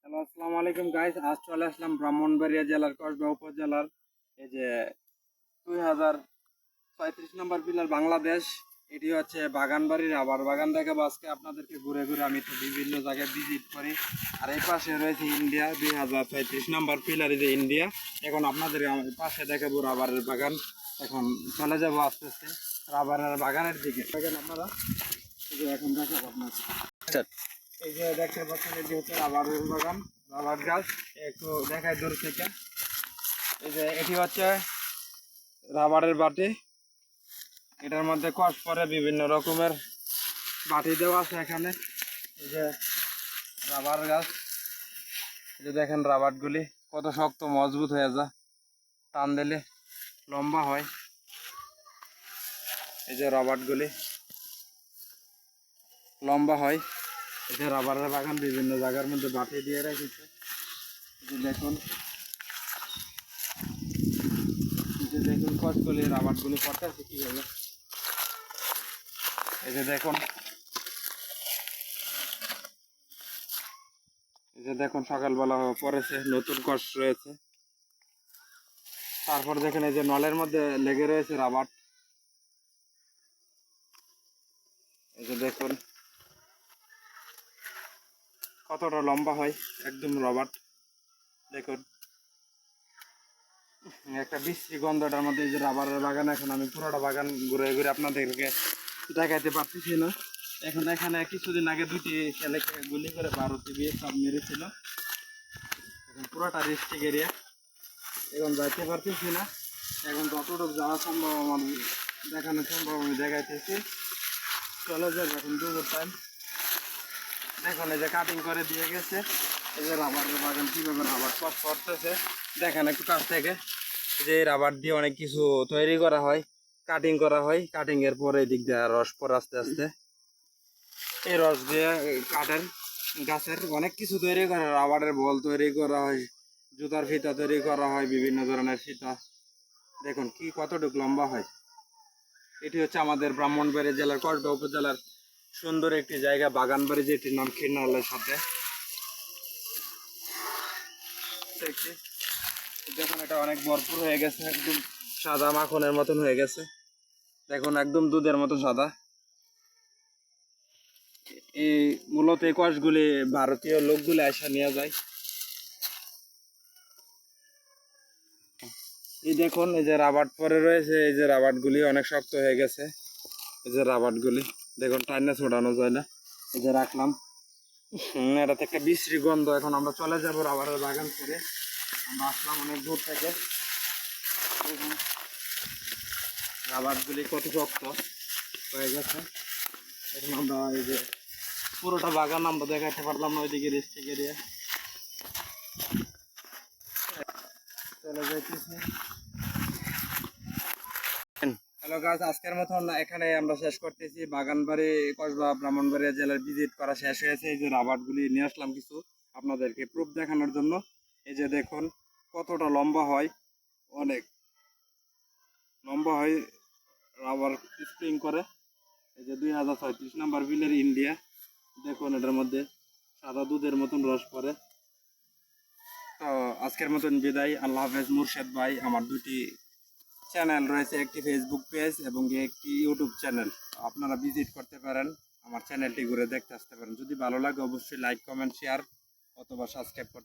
Hello, আসসালামু আলাইকুম guys. আজ চলে আসলাম ব্রাহ্মণবাড়িয়া জেলার কসবা উপজেলার এই যে 2035 নম্বর পিলার বাংলাদেশ। এটি হচ্ছে বাগানবাড়ির রাবার বাগান দেখাবো আজকে আপনাদেরকে ঘুরে ঘুরে। আমি তো বিভিন্ন জায়গায় ভিজিট করি। আর এই পাশে রয়েছে ইন্ডিয়া 2035 নম্বর পিলার, এই যে ইন্ডিয়া। এখন আপনাদের পাশে দেখাবো রাবারের বাগান। এখন চলে যাবো আস্তে আস্তে রাবারের বাগানের দিকে। আপনারা এই যে এখন দেখাবো আপনাকে। এই যে দেখতে পাচ্ছেন, এটি হচ্ছে রাবারের বাগান, রাবার গাছ। একটু দেখাই দূর থেকে। এই যে এটি হচ্ছে রাবারের বাটি। এটার মধ্যে কষ পরে বিভিন্ন রকমের বাটি দেওয়া আছে এখানে। এই যে রাবার গাছ, এই যে দেখেন রাবারগুলি কত শক্ত মজবুত হয়ে যায়, টান দিলে লম্বা হয়। এই যে রাবারগুলি লম্বা হয়। এই যে রাবারের বাগান বিভিন্ন জায়গার মধ্যে বাটি দিয়ে রেখেছে। এই যে দেখুন, দেখুন কষগুলি রাবারগুলি পড়তেছে কিভাবে। এই যে দেখুন, এই যে দেখুন সকালবেলা পড়েছে, নতুন কষ রয়েছে। তারপর দেখেন এই যে নলের মধ্যে লেগে রয়েছে রাবার। এই যে দেখুন কতটা লম্বা হয় একদম রাবার। দেখুন একটা বিশ্রী গন্ধটার মধ্যে। এই যে রাবারের বাগান, এখন আমি পুরোটা বাগান ঘুরে ঘুরে আপনাদেরকে দেখাইতে পারতেছি না। এখন এখানে কিছুদিন আগে দুটি ছেলেকে গুলি করে ভারতে বিয়ে সব মেরেছিল। এখন পুরোটা রিস্ট্রিক এরিয়া, এখন যাইতে পারতেছি না। এখন যতটুকু যাওয়া সম্ভব আমার দেখানো সম্ভব আমি দেখাইতেছি। চলে যাবে এখন দুপুর টাইম। দেখুন এই যে কাটিং করে দিয়ে গেছে। এই যে রাবারের বাগান কীভাবে রাবার কষ করতেছে দেখেন একটু কাছ থেকে। যে রাবার দিয়ে অনেক কিছু তৈরি করা হয়, কাটিং করা হয়। কাটিং এর পরে এই দিক দিয়ে রস পরে আস্তে আস্তে এই রস দিয়ে কাঠের গাছের অনেক কিছু তৈরি করা হয়। রাবারের বল তৈরি করা হয়, জুতার ফিতা তৈরি করা হয়, বিভিন্ন ধরনের ফিতা। দেখুন কি কতটুকু লম্বা হয়। এটি হচ্ছে আমাদের ব্রাহ্মণবাড়িয়া জেলার কসবা উপজেলার সুন্দর একটি জায়গা, বাগানবাড়ি, যেটির নাম খিরনালের সাথে। দেখুন এটা অনেক ভরপুর হয়ে গেছে, একদম সাদা মাখনের মতন হয়ে গেছে। দেখুন একদম দুধের মতো সাদা। এই মূলত এই কষগুলি ভারতীয় লোকগুলি আসা নিয়ে যায়। এই দেখুন এই যে রাবার পরে রয়েছে, এই যে রাবারগুলি অনেক শক্ত হয়ে গেছে। এই যে রাবারগুলি দেখুন টাইনা ছোটানো যায় না। এই যে রাখলাম, এটাতে একটা বিশ্রী গন্ধ। এখন আমরা চলে যাবো রাবারের বাগান ছেড়ে। আমরা আসলাম অনেক দূর থেকে। রাবারগুলি কত শক্ত হয়ে গেছে। এখন আমরা এই যে পুরোটা বাগান আমরা দেখাতে পারলাম না, ওইদিকে রেস্ট্রিক এরিয়া চলে যাইতেছি। হ্যালো গাছ, আজকের মতন এখানে আমরা শেষ করতেছি। বাগানবাড়ি কসবা ব্রাহ্মণবাড়িয়া জেলার ভিজিট করা শেষ হয়েছে। এই যে রাবারগুলি নিয়ে আসলাম কিছু আপনাদেরকে প্রুফ দেখানোর জন্য। এই যে দেখুন কতটা লম্বা হয়, অনেক লম্বা হয় রাবার স্প্রিং করে। এই যে 2036 নম্বর বিলের ইন্ডিয়া। দেখুন এটার মধ্যে সাদা দুধের মতন রস পড়ে। তো আজকের মতন বিদায়, আল্লাহ হাফেজ। মুর্শেদ ভাই, আমার দুটি চ্যানেল রয়েছে, একটি ফেসবুক পেজ এবং একটি ইউটিউব চ্যানেল। আপনারা ভিজিট করতে পারেন, আমার চ্যানেলটি ঘুরে দেখতে আসতে পারেন। যদি ভালো লাগে অবশ্যই লাইক, কমেন্ট, শেয়ার অথবা সাবস্ক্রাইব করতে